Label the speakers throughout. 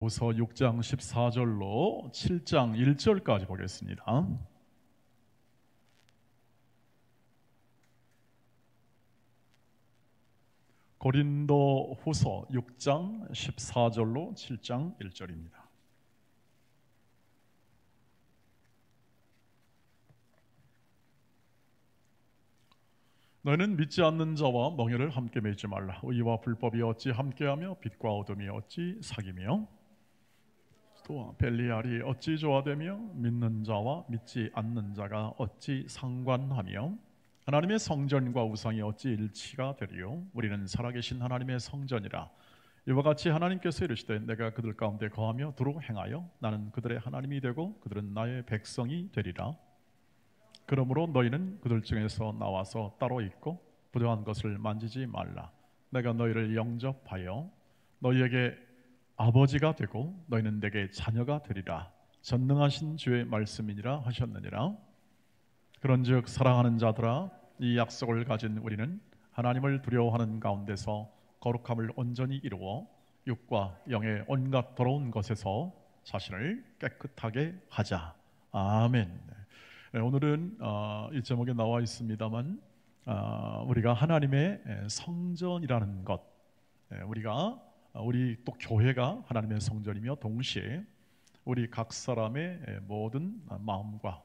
Speaker 1: 후서 6장 14절로 7장 1절까지 보겠습니다. 고린도 후서 6장 14절로 7장 1절입니다. 너희는 믿지 않는 자와 멍에를 함께 매지 말라. 의와 불법이 어찌 함께하며 빛과 어둠이 어찌 사귀며 또 벨리알이 어찌 조화되며 믿는 자와 믿지 않는 자가 어찌 상관하며 하나님의 성전과 우상이 어찌 일치가 되리요. 우리는 살아계신 하나님의 성전이라. 이와 같이 하나님께서 이르시되 내가 그들 가운데 거하며 두루 행하여 나는 그들의 하나님이 되고 그들은 나의 백성이 되리라. 그러므로 너희는 그들 중에서 나와서 따로 있고 부정한 것을 만지지 말라. 내가 너희를 영접하여 너희에게 아버지가 되고 너희는 내게 자녀가 되리라. 전능하신 주의 말씀이니라 하셨느니라. 그런즉 사랑하는 자들아, 이 약속을 가진 우리는 하나님을 두려워하는 가운데서 거룩함을 온전히 이루어 육과 영의 온갖 더러운 것에서 자신을 깨끗하게 하자. 아멘. 네, 오늘은 이 제목에 나와 있습니다만 우리가 하나님의 성전이라는 것, 우리 또 교회가 하나님의 성전이며 동시에 우리 각 사람의 모든 마음과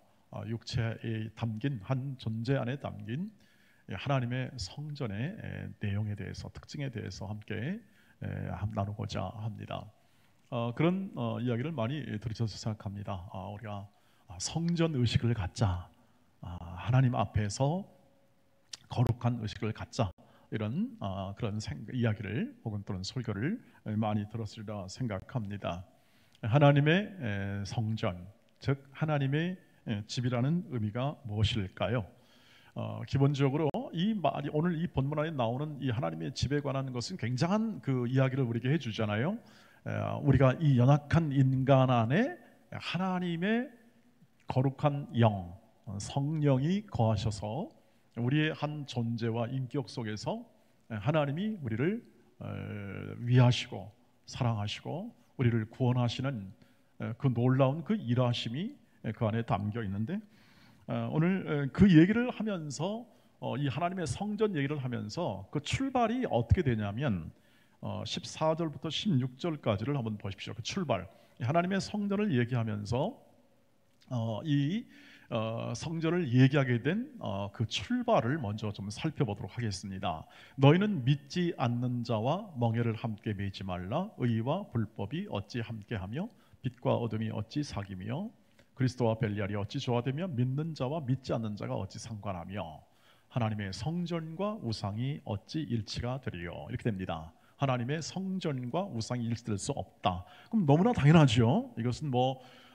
Speaker 1: 육체에 담긴 한 존재 안에 담긴 하나님의 성전의 내용에 대해서, 특징에 대해서 함께 나누고자 합니다. 그런 이야기를 많이 들으셔서 생각합니다. 우리가 성전 의식을 갖자, 하나님 앞에서 거룩한 의식을 갖자, 이런 그런 이야기를 혹은 또는 설교를 많이 들었으리라 생각합니다. 하나님의 성전, 즉 하나님의 집이라는 의미가 무엇일까요? 기본적으로 이 말이 오늘 이 본문 안에 나오는 이 하나님의 집에 관한 것은 굉장한 그 이야기를 우리에게 해주잖아요. 우리가 이 연약한 인간 안에 하나님의 거룩한 영, 성령이 거하셔서 우리의 한 존재와 인격 속에서 하나님이 우리를 위하시고 사랑하시고 우리를 구원하시는 그 놀라운 그 일하심이 그 안에 담겨 있는데, 오늘 그 얘기를 하면서 이 하나님의 성전 얘기를 하면서 그 출발이 어떻게 되냐면 14절부터 16절까지를 한번 보십시오. 그 출발, 하나님의 성전을 얘기하면서 이 성전을 얘기하게 된 그 출발을 먼저 좀 살펴보도록 하겠습니다. 너희는 믿지 않는 자와 멍에를 함께 매지 말라. 의와 불법이 어찌 함께하며 빛과 어둠이 어찌 사귀며 그리스도와 벨리알이 어찌 조화되며 믿는 자와 믿지 않는 자가 어찌 상관하며 하나님의 성전과 우상이 어찌 일치가 되리요. 이렇게 됩니다. 하나님의 성전과 우상이 일치될 수 없다. 그럼 너무나 당연하죠. 이것은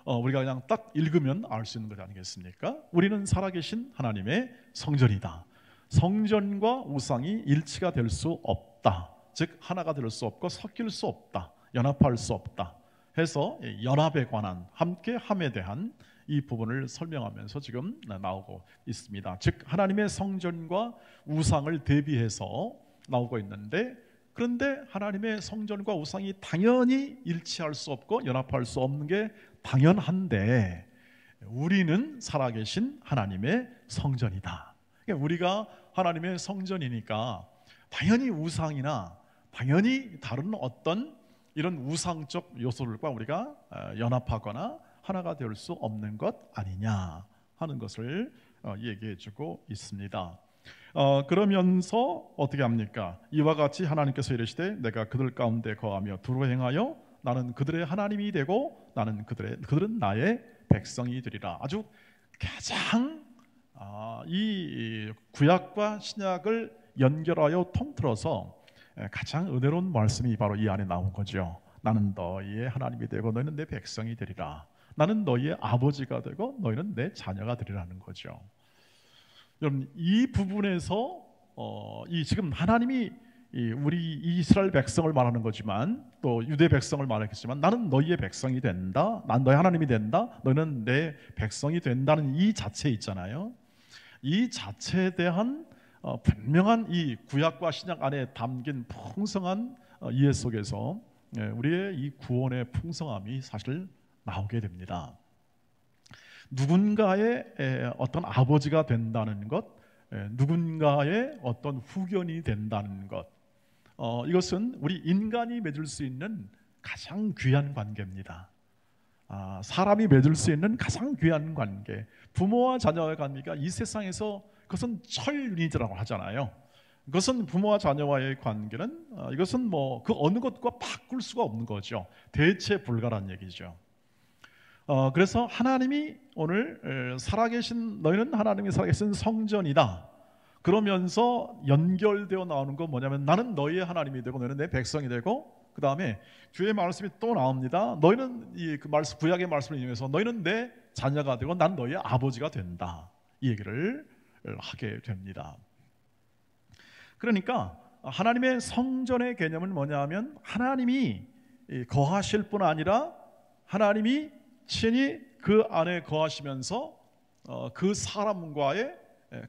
Speaker 1: 우리가 그냥 딱 읽으면 알 수 있는 것 아니겠습니까? 우리는 살아계신 하나님의 성전이다. 성전과 우상이 일치가 될 수 없다. 즉 하나가 될 수 없고 섞일 수 없다. 연합할 수 없다. 해서 연합에 관한, 함께함에 대한 이 부분을 설명하면서 지금 나오고 있습니다. 즉 하나님의 성전과 우상을 대비해서 나오고 있는데, 그런데 하나님의 성전과 우상이 당연히 일치할 수 없고 연합할 수 없는 게 당연한데, 우리는 살아계신 하나님의 성전이다. 그러니까 우리가 하나님의 성전이니까 당연히 우상이나 당연히 다른 어떤 이런 우상적 요소들과 우리가 연합하거나 하나가 될 수 없는 것 아니냐 하는 것을 얘기해 주고 있습니다. 그러면서 어떻게 합니까? 이와 같이 하나님께서 이르시되 내가 그들 가운데 거하며 두루 행하여 나는 그들의 하나님이 되고 나는 그들은 나의 백성이 되리라. 아주 가장 이 구약과 신약을 연결하여 통틀어서 가장 은혜로운 말씀이 바로 이 안에 나온 거죠. 나는 너희의 하나님이 되고 너희는 내 백성이 되리라. 나는 너희의 아버지가 되고 너희는 내 자녀가 되리라는 거죠. 여러분, 이 부분에서 이 지금 하나님이 우리 이스라엘 백성을 말하는 거지만 또 유대 백성을 말했겠지만 나는 너희의 백성이 된다. 난 너희 하나님이 된다. 너희는 내 백성이 된다는 이 자체 있잖아요. 이 자체에 대한 분명한 이 구약과 신약 안에 담긴 풍성한 이해 속에서 우리의 이 구원의 풍성함이 사실 나오게 됩니다. 누군가의 어떤 아버지가 된다는 것, 누군가의 어떤 후견이 된다는 것, 이것은 우리 인간이 맺을 수 있는 가장 귀한 관계입니다. 사람이 맺을 수 있는 가장 귀한 관계, 부모와 자녀의 관계가 이 세상에서 그것은 철윤이라고 하잖아요. 그것은 부모와 자녀와의 관계는 이것은 뭐 그 어느 것과 바꿀 수가 없는 거죠. 대체 불가란 얘기죠. 그래서 하나님이 오늘 살아계신, 너희는 하나님이 살아계신 성전이다 그러면서 연결되어 나오는 건 뭐냐면, 나는 너희의 하나님이 되고 너희는 내 백성이 되고, 그 다음에 주의 말씀이 또 나옵니다. 너희는 그 말씀, 구약의 말씀을 인용해서 너희는 내 자녀가 되고 난 너희의 아버지가 된다, 이 얘기를 하게 됩니다. 그러니까 하나님의 성전의 개념은 뭐냐 하면, 하나님이 거하실 뿐 아니라 하나님이 친히 그 안에 거하시면서 그 사람과의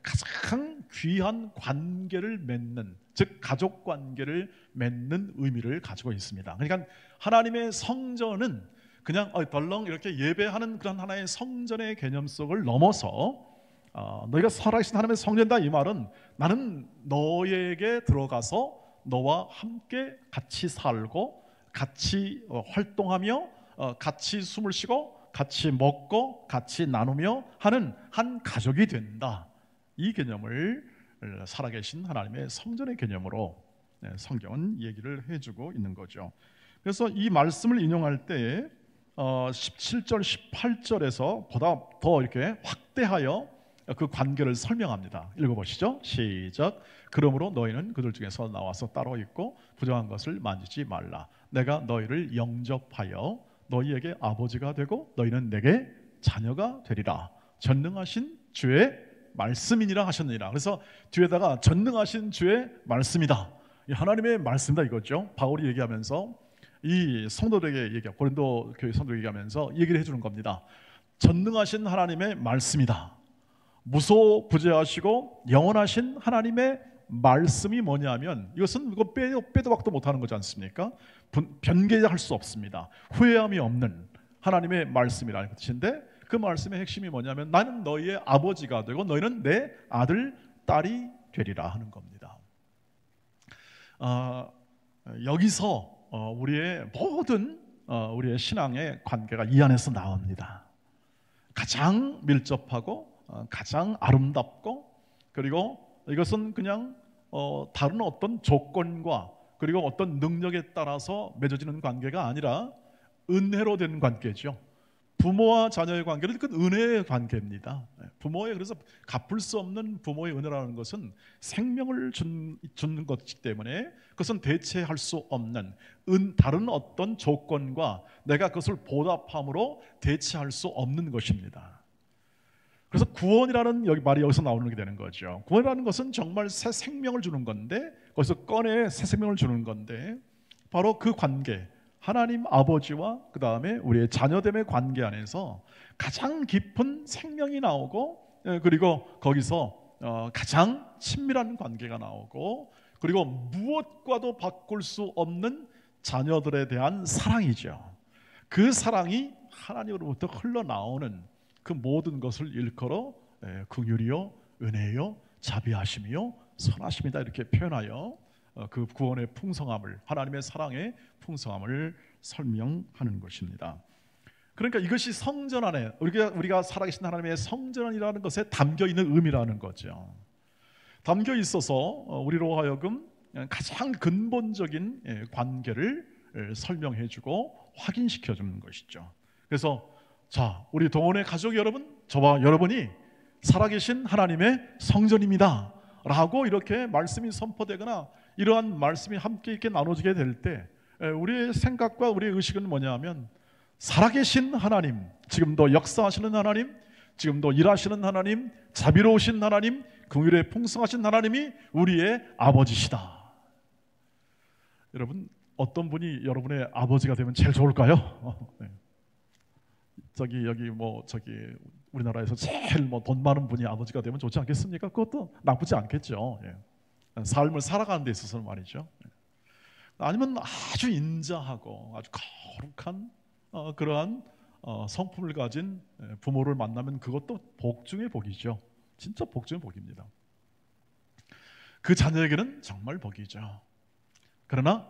Speaker 1: 가장 귀한 관계를 맺는, 즉 가족 관계를 맺는 의미를 가지고 있습니다. 그러니까 하나님의 성전은 그냥 덜렁 이렇게 예배하는 그런 하나의 성전의 개념 속을 넘어서 너희가 살아계신 하나님의 성전이다, 이 말은 나는 너에게 들어가서 너와 함께 같이 살고 같이 활동하며 같이 숨을 쉬고 같이 먹고 같이 나누며 하는 한 가족이 된다, 이 개념을 살아계신 하나님의 성전의 개념으로 성경은 얘기를 해주고 있는 거죠. 그래서 이 말씀을 인용할 때 17절 18절에서 보다 더 이렇게 확대하여 그 관계를 설명합니다. 읽어보시죠. 시작. 그러므로 너희는 그들 중에서 나와서 따로 있고 부정한 것을 만지지 말라. 내가 너희를 영접하여 너희에게 아버지가 되고 너희는 내게 자녀가 되리라. 전능하신 주의 말씀이니라 하셨느니라. 그래서 뒤에다가 전능하신 주의 말씀이다, 하나님의 말씀이다 이거죠. 바울이 얘기하면서 이 성도들에게 얘기하고, 고린도 교회 성도들에게 얘기하면서 얘기를 해주는 겁니다. 전능하신 하나님의 말씀이다. 무소부재하시고 영원하신 하나님의 말씀이 뭐냐면, 이것은 이거 빼도 박도 못하는 거지 않습니까? 변개할 수 없습니다. 후회함이 없는 하나님의 말씀이라는 뜻인데, 그 말씀의 핵심이 뭐냐면, 나는 너희의 아버지가 되고 너희는 내 아들, 딸이 되리라 하는 겁니다. 여기서 우리의 모든 우리의 신앙의 관계가 이 안에서 나옵니다. 가장 밀접하고 가장 아름답고, 그리고 이것은 그냥 다른 어떤 조건과 그리고 어떤 능력에 따라서 맺어지는 관계가 아니라 은혜로 된 관계죠. 부모와 자녀의 관계는 그 은혜의 관계입니다. 부모의, 그래서 갚을 수 없는 부모의 은혜라는 것은 생명을 주는 것이기 때문에 그것은 대체할 수 없는 다른 어떤 조건과 내가 그것을 보답함으로 대체할 수 없는 것입니다. 그래서 구원이라는 말이 여기서 나오는 게 되는 거죠. 구원이라는 것은 정말 새 생명을 주는 건데, 거기서 꺼내 새 생명을 주는 건데, 바로 그 관계, 하나님 아버지와 그 다음에 우리의 자녀됨의 관계 안에서 가장 깊은 생명이 나오고, 그리고 거기서 가장 친밀한 관계가 나오고, 그리고 무엇과도 바꿀 수 없는 자녀들에 대한 사랑이죠. 그 사랑이 하나님으로부터 흘러나오는 그 모든 것을 일컬어 긍휼이요 은혜요 자비하심이요 선하심이다, 이렇게 표현하여 그 구원의 풍성함을, 하나님의 사랑의 풍성함을 설명하는 것입니다. 그러니까 이것이 성전 안에 우리가 살아계신 하나님의 성전이라는 것에 담겨 있는 의미라는 거죠. 담겨 있어서 우리로 하여금 가장 근본적인 관계를 설명해주고 확인시켜주는 것이죠. 그래서 자, 우리 동원의 가족 여러분, 저와 여러분이 살아계신 하나님의 성전입니다 라고 이렇게 말씀이 선포되거나 이러한 말씀이 함께 이렇게 나눠지게 될 때 우리의 생각과 우리의 의식은 뭐냐 하면, 살아계신 하나님, 지금도 역사하시는 하나님, 지금도 일하시는 하나님, 자비로우신 하나님, 긍휼에 풍성하신 하나님이 우리의 아버지시다. 여러분, 어떤 분이 여러분의 아버지가 되면 제일 좋을까요? 여기 우리나라에서 제일 돈 많은 분이 아버지가 되면 좋지 않겠습니까? 그것도 나쁘지 않겠죠. 삶을 살아가는 데 있어서는 말이죠. 아니면 아주 인자하고 아주 거룩한 그러한 성품을 가진 부모를 만나면 그것도 복 중의 복이죠. 진짜 복 중의 복입니다. 그 자녀에게는 정말 복이죠. 그러나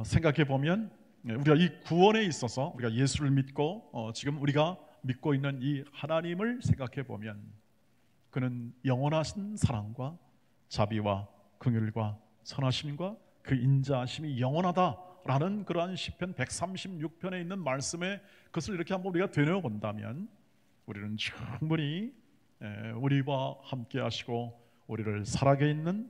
Speaker 1: 생각해 보면 우리가 이 구원에 있어서 우리가 예수를 믿고 지금 우리가 믿고 있는 이 하나님을 생각해 보면 그는 영원하신 사랑과 자비와 긍휼과 선하심과 그 인자하심이 영원하다라는 그러한 시편 136편에 있는 말씀에 그것을 이렇게 한번 우리가 되뇌어 본다면 우리는 충분히 우리와 함께 하시고 우리를 살아계 있는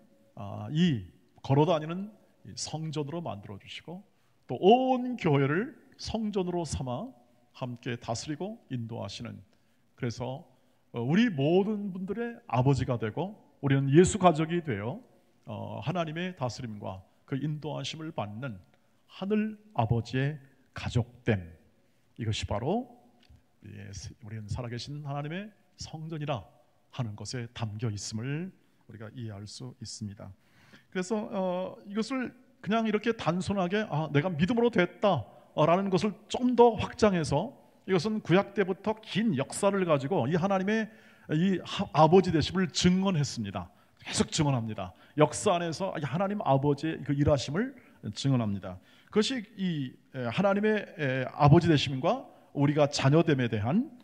Speaker 1: 이 걸어다니는 성전으로 만들어 주시고 또 온 교회를 성전으로 삼아 함께 다스리고 인도하시는, 그래서 우리 모든 분들의 아버지가 되고 우리는 예수 가족이 되어 하나님의 다스림과 그 인도하심을 받는 하늘 아버지의 가족됨, 이것이 바로 우리는 살아계신 하나님의 성전이라 하는 것에 담겨 있음을 우리가 이해할 수 있습니다. 그래서 이것을 그냥 이렇게 단순하게 내가 믿음으로 됐다라는 것을 좀 더 확장해서, 이것은 구약 때부터 긴 역사를 가지고 이 하나님의 이 아버지 되심을 증언했습니다. 계속 증언합니다. 역사 안에서 하나님 아버지의 그 일하심을 증언합니다. 그것이 이 하나님의 아버지 되심과 우리가 자녀됨에 대한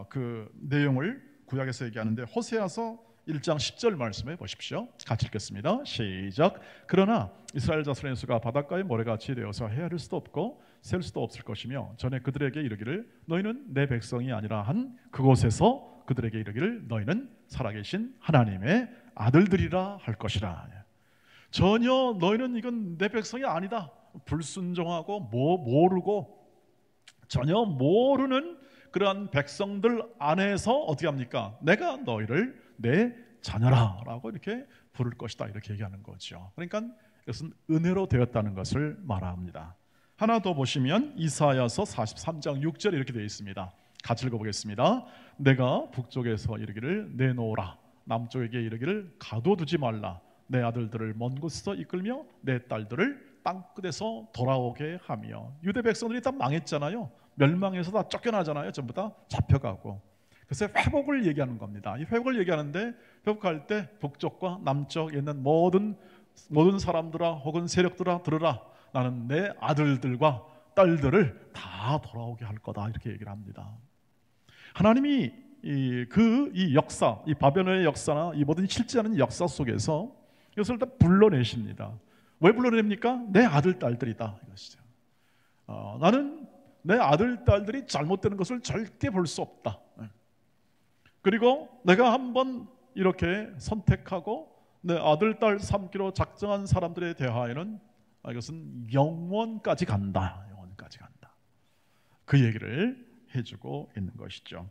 Speaker 1: 그 내용을 구약에서 얘기하는데, 호세아서 1장 10절 말씀해 보십시오. 같이 읽겠습니다. 시작. 그러나 이스라엘 자손의 수가 바닷가의 모래같이 되어서 헤아릴 수도 없고 셀 수도 없을 것이며, 전에 그들에게 이르기를 너희는 내 백성이 아니라 한 그곳에서 그들에게 이르기를 너희는 살아계신 하나님의 아들들이라 할 것이라. 전혀 너희는 이건 내 백성이 아니다, 불순종하고 모르고 전혀 모르는 그러한 백성들 안에서 어떻게 합니까? 내가 너희를 내 자녀라 라고 이렇게 부를 것이다, 이렇게 얘기하는 거죠. 그러니까 이것은 은혜로 되었다는 것을 말합니다. 하나 더 보시면 이사야서 43장 6절에 이렇게 되어 있습니다. 같이 읽어보겠습니다. 내가 북쪽에서 이르기를 내놓으라, 남쪽에게 이르기를 가둬두지 말라, 내 아들들을 먼 곳에서 이끌며 내 딸들을 땅끝에서 돌아오게 하며. 유대 백성들이 다 망했잖아요. 멸망해서 다 쫓겨나잖아요. 전부 다 잡혀가고. 그래서 회복을 얘기하는 겁니다. 이 회복을 얘기하는데, 회복할 때 북쪽과 남쪽에 있는 모든 사람들아 혹은 세력들아 들으라, 나는 내 아들들과 딸들을 다 돌아오게 할 거다, 이렇게 얘기를 합니다. 하나님이 이 역사, 이 바벨론의 역사나 이 모든 실제하는 역사 속에서 이것을 다 불러내십니다. 왜 불러냅니까? 내 아들 딸들이다, 이것이죠. 나는 내 아들 딸들이 잘못되는 것을 절대 볼 수 없다. 그리고 내가 한번 이렇게 선택하고 내 아들 딸 삼기로 작정한 사람들에 대하여는 이것은 영원까지 간다, 영원까지 간다. 그 얘기를 해주고 있는 것이죠.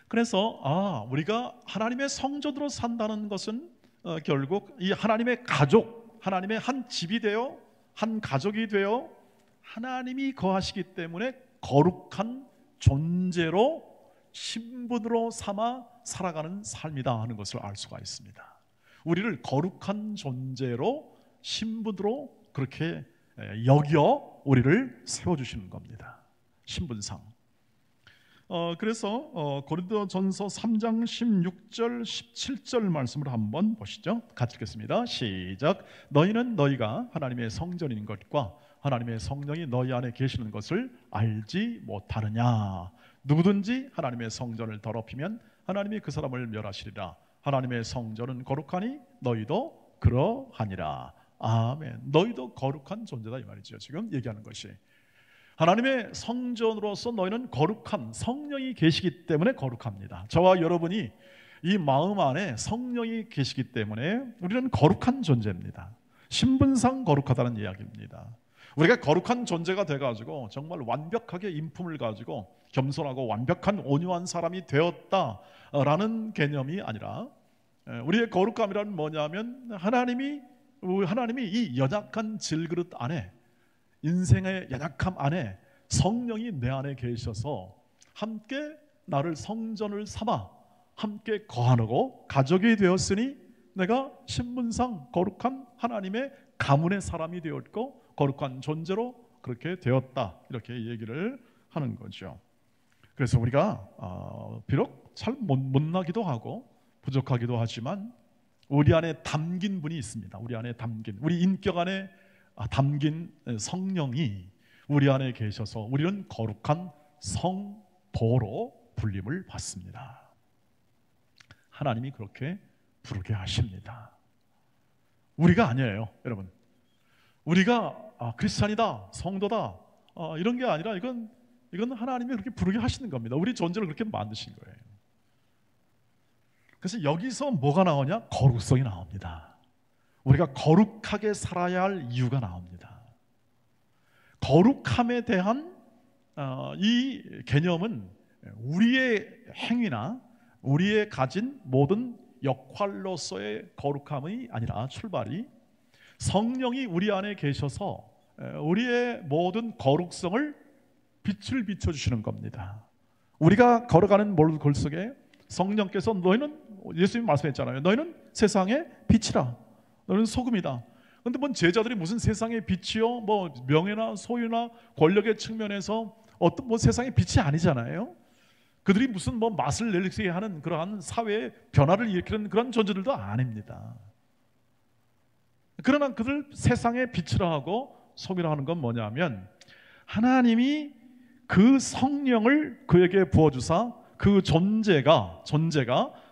Speaker 1: 그래서 우리가 하나님의 성전으로 산다는 것은 결국 이 하나님의 가족, 하나님의 한 집이 되어 한 가족이 되어 하나님이 거하시기 때문에 거룩한 존재로 신분으로 삼아 살아가는 삶이다 하는 것을 알 수가 있습니다. 우리를 거룩한 존재로 신분으로 그렇게 여겨 우리를 세워주시는 겁니다. 신분상. 그래서 고린도전서 3장 16절 17절 말씀을 한번 보시죠. 같이 읽겠습니다. 시작. 너희는 너희가 하나님의 성전인 것과 하나님의 성령이 너희 안에 계시는 것을 알지 못하느냐. 누구든지 하나님의 성전을 더럽히면 하나님이 그 사람을 멸하시리라. 하나님의 성전은 거룩하니 너희도 그러하니라. 아멘. 너희도 거룩한 존재다, 이 말이죠. 지금 얘기하는 것이 하나님의 성전으로서 너희는 거룩한 성령이 계시기 때문에 거룩합니다. 저와 여러분이 이 마음 안에 성령이 계시기 때문에 우리는 거룩한 존재입니다. 신분상 거룩하다는 이야기입니다. 우리가 거룩한 존재가 돼가지고 정말 완벽하게 인품을 가지고 겸손하고 완벽한 온유한 사람이 되었다라는 개념이 아니라, 우리의 거룩함이란 뭐냐면 하나님이 이 연약한 질그릇 안에, 인생의 연약함 안에 성령이 내 안에 계셔서 함께 나를 성전을 삼아 함께 거하고 가족이 되었으니 내가 신분상 거룩한 하나님의 가문의 사람이 되었고 거룩한 존재로 그렇게 되었다, 이렇게 얘기를 하는 거죠. 그래서 우리가 비록 잘 못나기도 하고 부족하기도 하지만 우리 안에 담긴 분이 있습니다. 우리 안에 담긴, 우리 인격 안에 담긴 성령이 우리 안에 계셔서 우리는 거룩한 성도로 불림을 받습니다. 하나님이 그렇게 부르게 하십니다. 우리가 아니에요, 여러분. 우리가 크리스찬이다, 성도다, 이런 게 아니라 이건 하나님이 그렇게 부르게 하시는 겁니다. 우리 존재를 그렇게 만드신 거예요. 그래서 여기서 뭐가 나오냐? 거룩성이 나옵니다. 우리가 거룩하게 살아야 할 이유가 나옵니다. 거룩함에 대한 이 개념은 우리의 행위나 우리의 가진 모든 역할로서의 거룩함이 아니라 출발이 성령이 우리 안에 계셔서 우리의 모든 거룩성을 빛을 비춰주시는 겁니다. 우리가 걸어가는 물 속에 성령께서 너희는, 예수님이 말씀했잖아요, 너희는 세상의 빛이라, 너희는 소금이다. 그런데 뭔 제자들이 무슨 세상의 빛이요, 뭐 명예나 소유나 권력의 측면에서 어떤 뭐 세상의 빛이 아니잖아요. 그들이 무슨 뭐 맛을 내리게 하는 그러한 사회의 변화를 일으키는 그런 존재들도 아닙니다. 그러나 그들 세상의 빛이라 하고 소금이라 하는 건 뭐냐면 하나님이 그 성령을 그에게 부어주사 그 존재가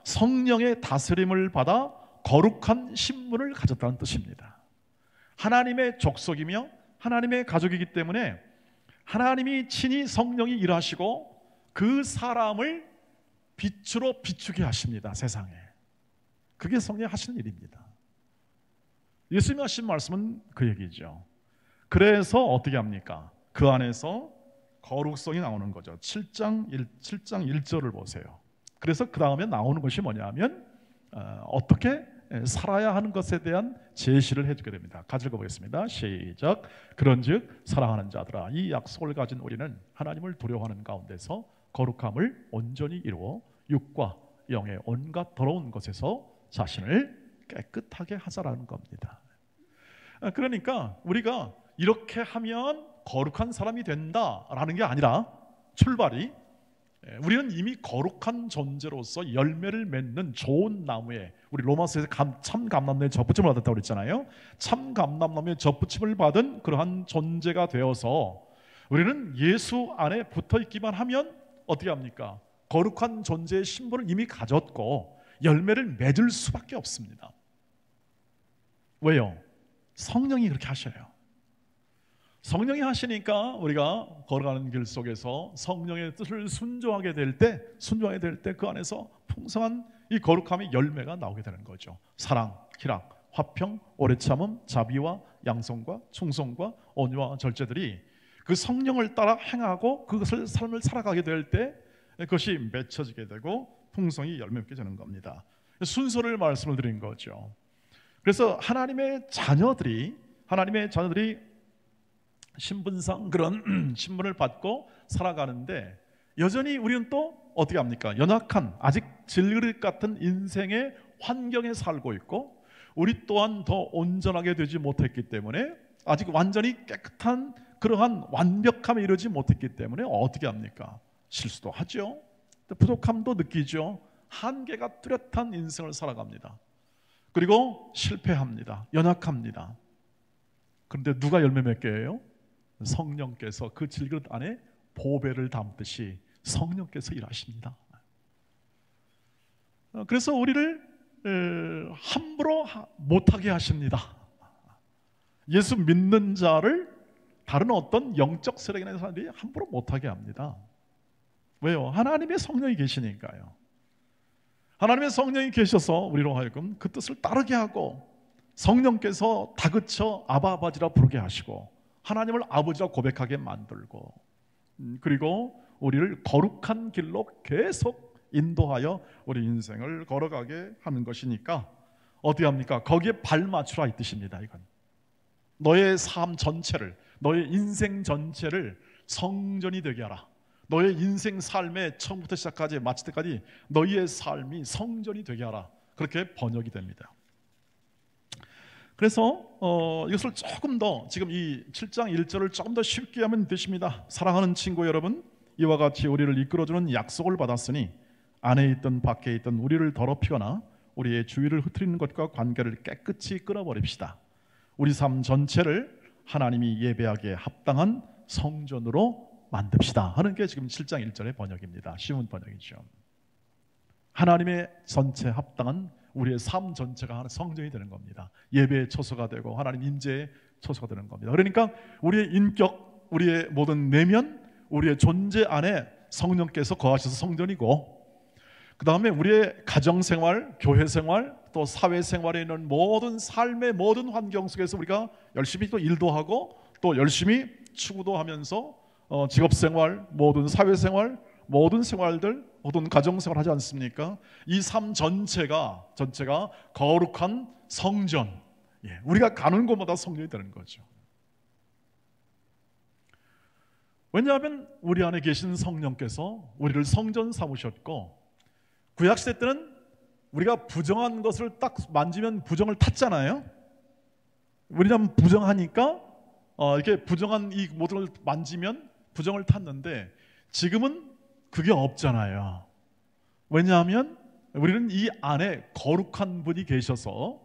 Speaker 1: 성령의 다스림을 받아 거룩한 신분을 가졌다는 뜻입니다. 하나님의 족속이며 하나님의 가족이기 때문에 하나님이 친히 성령이 일하시고 그 사람을 빛으로 비추게 하십니다. 세상에. 그게 성령이 하시는 일입니다. 예수님이 하신 말씀은 그 얘기죠. 그래서 어떻게 합니까? 그 안에서 거룩성이 나오는 거죠. 7장 1절을 보세요. 그래서 그 다음에 나오는 것이 뭐냐면 어떻게 살아야 하는 것에 대한 제시를 해주게 됩니다. 같이 읽어보겠습니다. 시작. 그런즉 사랑하는 자들아, 이 약속을 가진 우리는 하나님을 두려워하는 가운데서 거룩함을 온전히 이루어 육과 영의 온갖 더러운 것에서 자신을 깨끗하게 하자라는 겁니다. 그러니까 우리가 이렇게 하면 거룩한 사람이 된다라는 게 아니라 출발이 우리는 이미 거룩한 존재로서 열매를 맺는 좋은 나무에, 우리 로마서에서 참감람나무에 접붙임을 받았다고 그랬잖아요. 참감람나무에 접붙임을 받은 그러한 존재가 되어서 우리는 예수 안에 붙어있기만 하면 어떻게 합니까? 거룩한 존재의 신분을 이미 가졌고 열매를 맺을 수밖에 없습니다. 왜요? 성령이 그렇게 하셔요. 성령이 하시니까 우리가 걸어가는 길 속에서 성령의 뜻을 순종하게 될 때 그 안에서 풍성한 이 거룩함의 열매가 나오게 되는 거죠. 사랑, 희락, 화평, 오래 참음, 자비와 양성과 충성과 온유와 절제들이 그 성령을 따라 행하고 그것을 삶을 살아가게 될 때 그것이 맺혀지게 되고 풍성히 열매 맺게 되는 겁니다. 순서를 말씀을 드린 거죠. 그래서 하나님의 자녀들이 신분상 그런 신분을 받고 살아가는데 여전히 우리는 또 어떻게 합니까? 연약한, 아직 질그릇 같은 인생의 환경에 살고 있고 우리 또한 더 온전하게 되지 못했기 때문에 아직 완전히 깨끗한 그러한 완벽함에 이르지 못했기 때문에 어떻게 합니까? 실수도 하죠. 부족함도 느끼죠. 한계가 뚜렷한 인생을 살아갑니다. 그리고 실패합니다. 연약합니다. 그런데 누가 열매 맺게 해요? 성령께서 그 질그릇 안에 보배를 담듯이 성령께서 일하십니다. 그래서 우리를 함부로 못하게 하십니다. 예수 믿는 자를 다른 어떤 영적 세력이나 있는 사람들이 함부로 못하게 합니다. 왜요? 하나님의 성령이 계시니까요. 하나님의 성령이 계셔서 우리로 하여금 그 뜻을 따르게 하고 성령께서 다그쳐 아바 아버지라 부르게 하시고 하나님을 아버지라 고백하게 만들고 그리고 우리를 거룩한 길로 계속 인도하여 우리 인생을 걸어가게 하는 것이니까 어떻게 합니까? 거기에 발맞추라 이 뜻입니다. 이건 너의 삶 전체를, 너의 인생 전체를 성전이 되게 하라. 너의 인생 삶의 처음부터 시작까지 마칠 때까지 너희의 삶이 성전이 되게 하라. 그렇게 번역이 됩니다. 그래서 이것을 조금 더 지금 이 7장 1절을 조금 더 쉽게 하면 되십니다. 사랑하는 친구 여러분, 이와 같이 우리를 이끌어주는 약속을 받았으니 안에 있든 밖에 있든 우리를 더럽히거나 우리의 주의를 흐트리는 것과 관계를 깨끗이 끊어버립시다. 우리 삶 전체를 하나님이 예배하기에 합당한 성전으로 만듭시다 하는 게 지금 7장 1절의 번역입니다. 쉬운 번역이죠. 하나님의 전체 합당한 우리의 삶 전체가 하나의 성전이 되는 겁니다. 예배의 처소가 되고 하나님 임재의 처소가 되는 겁니다. 그러니까 우리의 인격, 우리의 모든 내면, 우리의 존재 안에 성령께서 거하셔서 성전이고, 그 다음에 우리의 가정생활, 교회생활, 또 사회생활에 있는 모든 삶의 모든 환경 속에서 우리가 열심히 또 일도 하고 또 열심히 추구도 하면서 직업생활, 모든 사회생활, 모든 생활들, 모든 가정생활 하지 않습니까? 이 삶 전체가 거룩한 성전, 우리가 가는 곳마다 성전이 되는 거죠. 왜냐하면 우리 안에 계신 성령께서 우리를 성전 삼으셨고, 구약시대 때는 우리가 부정한 것을 딱 만지면 부정을 탔잖아요. 왜냐하면 부정하니까 이렇게 부정한 이 모든 걸 만지면 부정을 탔는데, 지금은 그게 없잖아요. 왜냐하면 우리는 이 안에 거룩한 분이 계셔서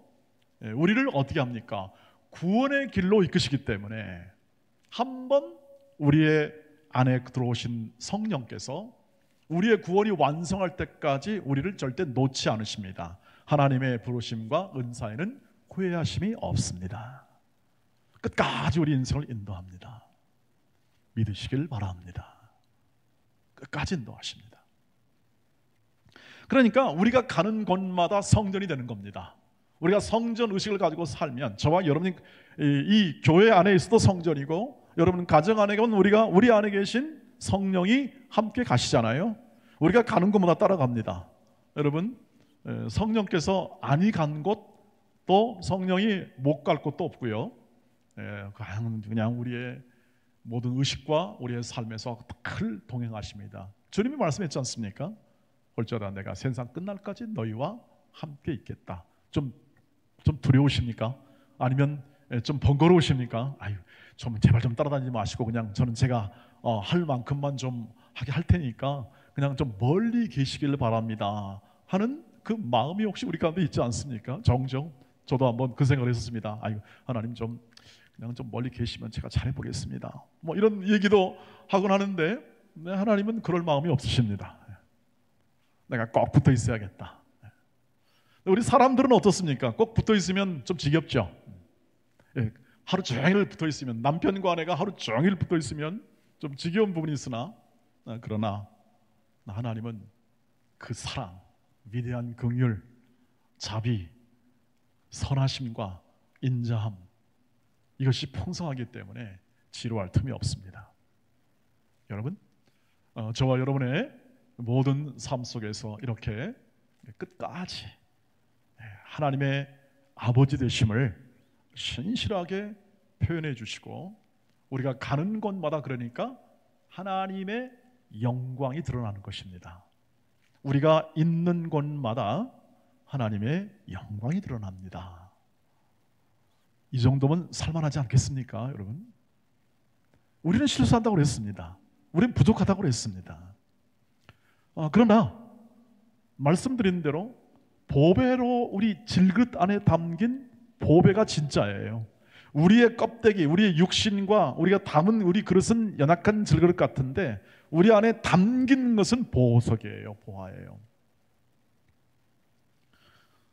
Speaker 1: 우리를 어떻게 합니까? 구원의 길로 이끄시기 때문에 한번 우리의 안에 들어오신 성령께서 우리의 구원이 완성할 때까지 우리를 절대 놓지 않으십니다. 하나님의 부르심과 은사에는 후회하심이 없습니다. 끝까지 우리 인생을 인도합니다. 믿으시길 바랍니다. 끝까지 인도하십니다. 그러니까 우리가 가는 곳마다 성전이 되는 겁니다. 우리가 성전 의식을 가지고 살면, 저와 여러분이 이 교회 안에 있어도 성전이고, 여러분 가정 안에 가면 우리 안에 계신 성령이 함께 가시잖아요. 우리가 가는 곳마다 따라갑니다. 여러분, 성령께서 아니 간 곳, 또 성령이 못 갈 곳도 없고요. 그냥 우리의 모든 의식과 우리의 삶에서 늘 동행하십니다. 주님이 말씀했지 않습니까? 올저라 내가 세상 끝날까지 너희와 함께 있겠다. 좀 두려우십니까? 아니면 좀 번거로우십니까? 좀 제발 좀 따라다니지 마시고 그냥 저는 제가 할 만큼만 좀 하게 할 테니까 그냥 좀 멀리 계시길 바랍니다 하는 그 마음이 혹시 우리 가운데 있지 않습니까? 종종 저도 한번 그 생각을 했었습니다. 하나님 그냥 좀 멀리 계시면 제가 잘해보겠습니다. 뭐 이런 얘기도 하곤 하는데, 하나님은 그럴 마음이 없으십니다. 내가 꼭 붙어 있어야겠다. 우리 사람들은 어떻습니까? 꼭 붙어 있으면 좀 지겹죠. 하루 종일 붙어 있으면, 남편과 아내가 하루 종일 붙어 있으면 좀 지겨운 부분이 있으나, 그러나 하나님은 그 사랑, 위대한 긍휼, 자비, 선하심과 인자함, 이것이 풍성하기 때문에 지루할 틈이 없습니다. 여러분, 저와 여러분의 모든 삶 속에서 이렇게 끝까지 하나님의 아버지 되심을 신실하게 표현해 주시고, 우리가 가는 곳마다 그러니까 하나님의 영광이 드러나는 것입니다. 우리가 있는 곳마다 하나님의 영광이 드러납니다. 이 정도면 살만하지 않겠습니까, 여러분? 우리는 실수한다고 그랬습니다. 우리는 부족하다고 그랬습니다. 그러나 말씀드린 대로 보배로 우리 질그릇 안에 담긴 보배가 진짜예요. 우리의 껍데기, 우리의 육신과 우리가 담은 우리 그릇은 연약한 질그릇 같은데, 우리 안에 담긴 것은 보석이에요. 보화예요.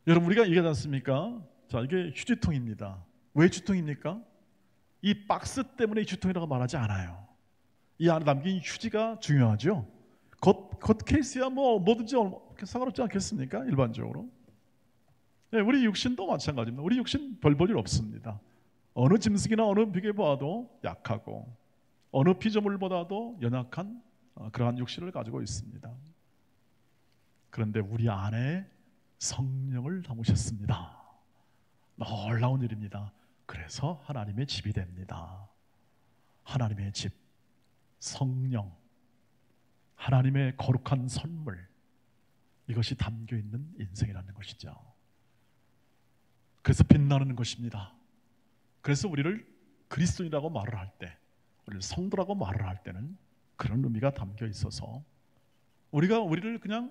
Speaker 1: 여러분, 우리가 얘기하지 않습니까? 자, 이게 휴지통입니다. 왜 휴지통입니까? 이 박스 때문에 휴지통이라고 말하지 않아요. 이 안에 담긴 휴지가 중요하죠. 겉 케이스야 뭐든지 상관없지 않겠습니까? 일반적으로. 우리 육신도 마찬가지입니다. 우리 육신 별 볼 일 없습니다. 어느 짐승이나 어느 비계 보아도 약하고, 어느 피조물보다도 연약한 그러한 육신을 가지고 있습니다. 그런데 우리 안에 성령을 담으셨습니다. 놀라운 일입니다. 그래서 하나님의 집이 됩니다. 하나님의 집, 성령, 하나님의 거룩한 선물, 이것이 담겨있는 인생이라는 것이죠. 그래서 빛나는 것입니다. 그래서 우리를 그리스도인이라고 말을 할 때, 우리를 성도라고 말을 할 때는 그런 의미가 담겨 있어서 우리가 우리를 그냥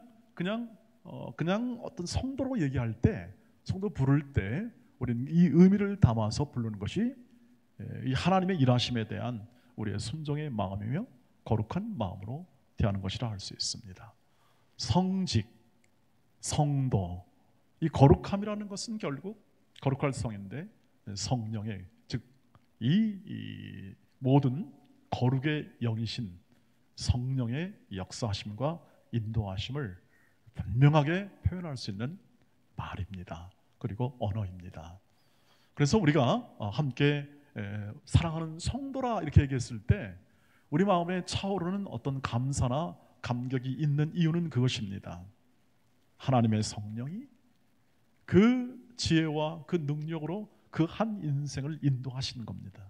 Speaker 1: 어떤 성도로 얘기할 때, 성도 부를 때 우리는 이 의미를 담아서 부르는 것이 이 하나님의 일하심에 대한 우리의 순종의 마음이며 거룩한 마음으로 대하는 것이라 할 수 있습니다. 성직, 성도, 이 거룩함이라는 것은 결국 거룩할 성인데 성령의, 즉 이 모든 거룩의 영이신 성령의 역사하심과 인도하심을 분명하게 표현할 수 있는 말입니다. 그리고 언어입니다. 그래서 우리가 함께 사랑하는 성도라 이렇게 얘기했을 때 우리 마음에 차오르는 어떤 감사나 감격이 있는 이유는 그것입니다. 하나님의 성령이 그 지혜와 그 능력으로 그 한 인생을 인도하시는 겁니다.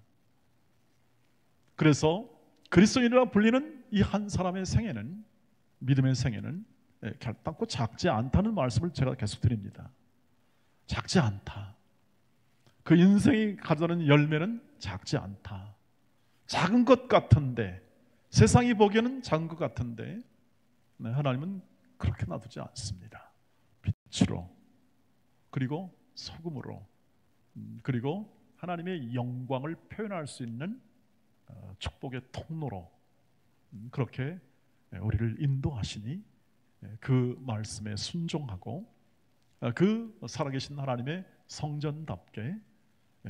Speaker 1: 그래서 그리스도인이라 불리는 이 한 사람의 생애는, 믿음의 생애는 결단코 작지 않다는 말씀을 제가 계속 드립니다. 작지 않다. 그 인생이 가져다는 열매는 작지 않다. 작은 것 같은데, 세상이 보기에는 작은 것 같은데 하나님은 그렇게 놔두지 않습니다. 빛으로, 그리고 소금으로, 그리고 하나님의 영광을 표현할 수 있는 축복의 통로로 그렇게 우리를 인도하시니 그 말씀에 순종하고 그 살아계신 하나님의 성전답게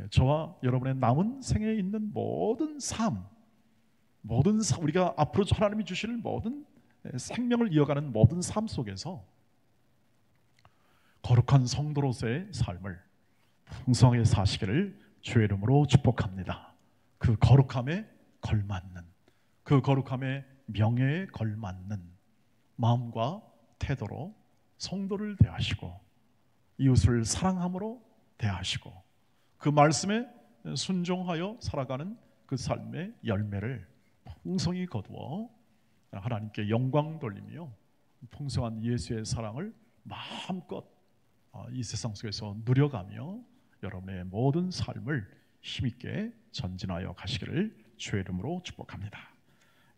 Speaker 1: 저와 여러분의 남은 생에 있는 모든 삶, 우리가 앞으로 하나님이 주실 모든 생명을 이어가는 모든 삶 속에서 거룩한 성도로서의 삶을 풍성하게 사시기를 주의 이름으로 축복합니다. 그 거룩함에 걸맞는, 그 거룩함의 명예에 걸맞는 마음과 태도로 성도를 대하시고 이웃을 사랑함으로 대하시고 그 말씀에 순종하여 살아가는 그 삶의 열매를 풍성히 거두어 하나님께 영광 돌리며 풍성한 예수의 사랑을 마음껏 이 세상 속에서 누려가며 여러분의 모든 삶을 힘있게 전진하여 가시기를 주의 이름으로 축복합니다.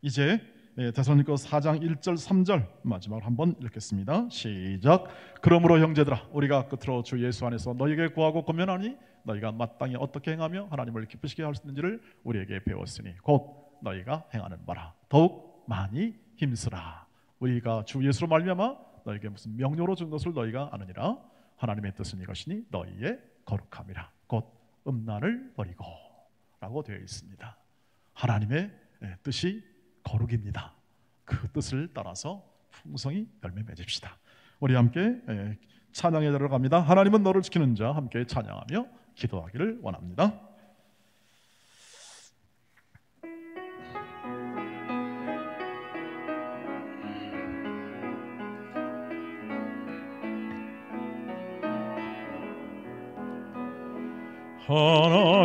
Speaker 1: 이제 데살로니가서 4장 1절 3절 마지막으로 한번 읽겠습니다. 시작. 그러므로 형제들아 우리가 끝으로 주 예수 안에서 너희에게 구하고 권면하니 너희가 마땅히 어떻게 행하며 하나님을 기쁘시게 할 수 있는지를 우리에게 배웠으니 곧 너희가 행하는 바라 더욱 많이 힘쓰라. 우리가 주 예수로 말미암아 너희에게 무슨 명령으로 준 것을 너희가 아느니라. 하나님의 뜻은 이것이니 너희의 거룩함이라. 곧 음란을 버리고 라고 되어 있습니다. 하나님의 뜻이 거룩입니다. 그 뜻을 따라서 풍성히 열매 맺읍시다. 우리 함께 찬양에 들어갑니다. 하나님은 너를 지키는 자, 함께 찬양하며 기도하기를 원합니다.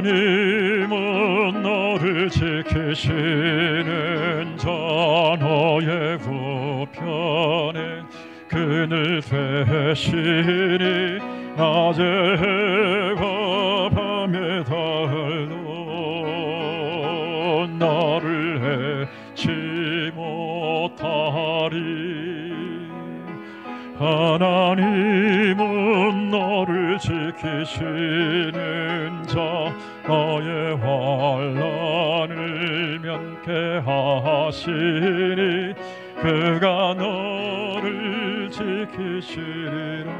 Speaker 2: 하나님은 너를 지키시는 자, 너의 우편에 그늘 되시니 낮에 해와 밤에 달도 나를 해치 못하리. 하나님은 너를 지키시는 자, 너의 환난을 면케하시니 그가 너를 지키시리라.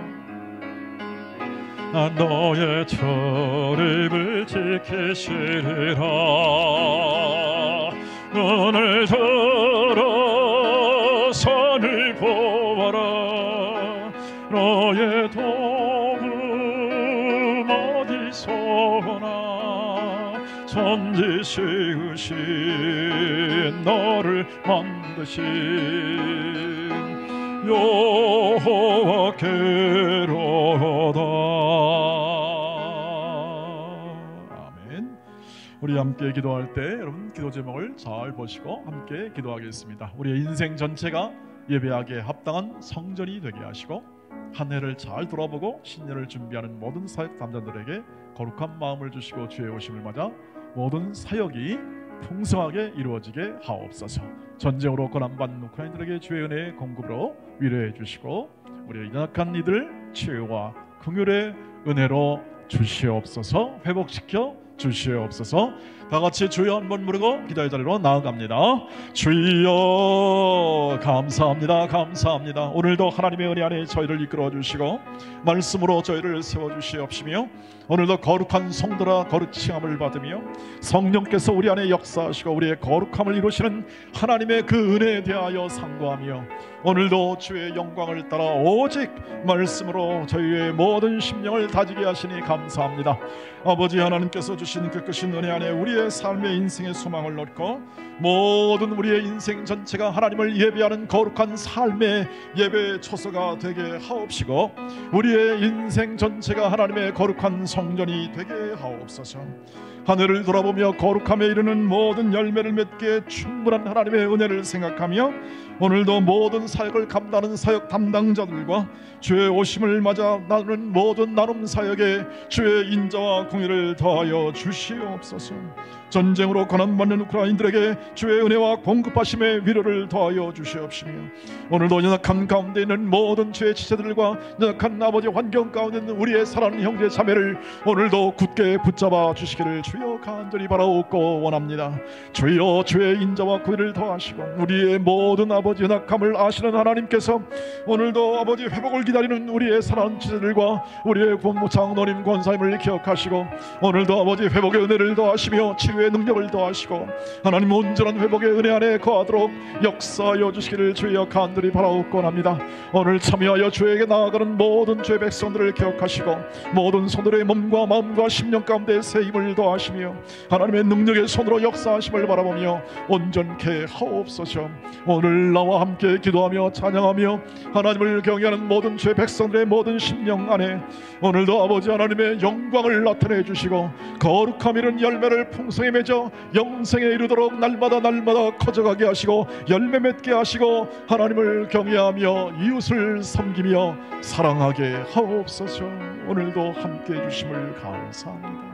Speaker 2: 너의 출입을 지키시리라. 눈을 들어 산을 보아라. 너의 도움 어디서나 천지 씌우신 너를 만드신 여호와께로다.
Speaker 1: 아멘. 우리 함께 기도할 때 여러분 기도 제목을 잘 보시고 함께 기도하겠습니다. 우리의 인생 전체가 예배하기에 합당한 성전이 되게 하시고 한 해를 잘 돌아보고 신년을 준비하는 모든 사역 담당자들에게 거룩한 마음을 주시고 주의 오심을 맞아 모든 사역이 풍성하게 이루어지게 하옵소서. 전쟁으로 고난받는 우크라이나들에게 주의 은혜의 공급으로 위로해 주시고 우리의 연약한 이들 치유와 긍휼의 은혜로 주시옵소서. 회복시켜 주시옵소서. 다 같이 주여 한번 부르고 기도의 자리로 나아갑니다. 주여 감사합니다. 감사합니다. 오늘도 하나님의 은혜 안에 저희를 이끌어 주시고 말씀으로 저희를 세워 주시옵시며 오늘도 거룩한 성도라 거룩칭함을 받으며 성령께서 우리 안에 역사하시고 우리의 거룩함을 이루시는 하나님의 그 은혜에 대하여 상고하며 오늘도 주의 영광을 따라 오직 말씀으로 저희의 모든 심령을 다지게 하시니 감사합니다. 아버지 하나님께서 주신 그 크신 은혜 안에 우리의 삶의 인생의 소망을 얻고 모든 우리의 인생 전체가 하나님을 예배하는 거룩한 삶의 예배 초소가 되게 하옵시고 우리의 인생 전체가 하나님의 거룩한 성전이 되게 하옵소서. 하늘을 돌아보며 거룩함에 이르는 모든 열매를 맺기에 충분한 하나님의 은혜를 생각하며 오늘도 모든 사역을 감당하는 사역 담당자들과 주의 오심을 맞아 나누는 모든 나눔 사역에 주의 인자와 공의를 더하여 주시옵소서. 전쟁으로 고난받는 우크라이나들에게 주의 은혜와 공급하심의 위로를 더하여 주시옵시며 오늘도 연약한 가운데 있는 모든 주의 지체들과 연약한 아버지 환경 가운데 있는 우리의 사랑하는 형제 자매를 오늘도 굳게 붙잡아 주시기를 주여 간절히 바라옵고 원합니다. 주여 주의 인자와 구의를 더하시고 우리의 모든 아버지 연약함을 아시는 하나님께서 오늘도 아버지 회복을 기다리는 우리의 사랑하는 지체들과 우리의 부모 장로님 권사님을 기억하시고 오늘도 아버지 회복의 은혜를 더하시며 치유의 능력을 더하시고 하나님 온전한 회복의 은혜 안에 거하도록 역사하여 주시기를 주여 간절히 바라옵고 합니다. 오늘 참여하여 주에게 나아가는 모든 주의 백성들을 기억하시고 모든 손들의 몸과 마음과 심령 가운데 새 힘을 더하시며 하나님의 능력의 손으로 역사하심을 바라보며 온전케 하옵소서. 오늘 나와 함께 기도하며 찬양하며 하나님을 경외하는 모든 주의 백성들의 모든 심령 안에 오늘도 아버지 하나님의 영광을 나타내 주시고 거룩함 이른 열매를 풍성히 맺어 영생에 이르도록 날마다 커져가게 하시고 열매 맺게 하시고 하나님을 경외하며 이웃을 섬기며 사랑하게 하옵소서. 오늘도 함께 해주심을 감사합니다.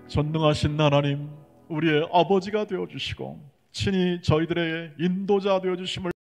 Speaker 1: 전능하신 하나님 우리의 아버지가 되어주시고 친히 저희들의 인도자 되어주심을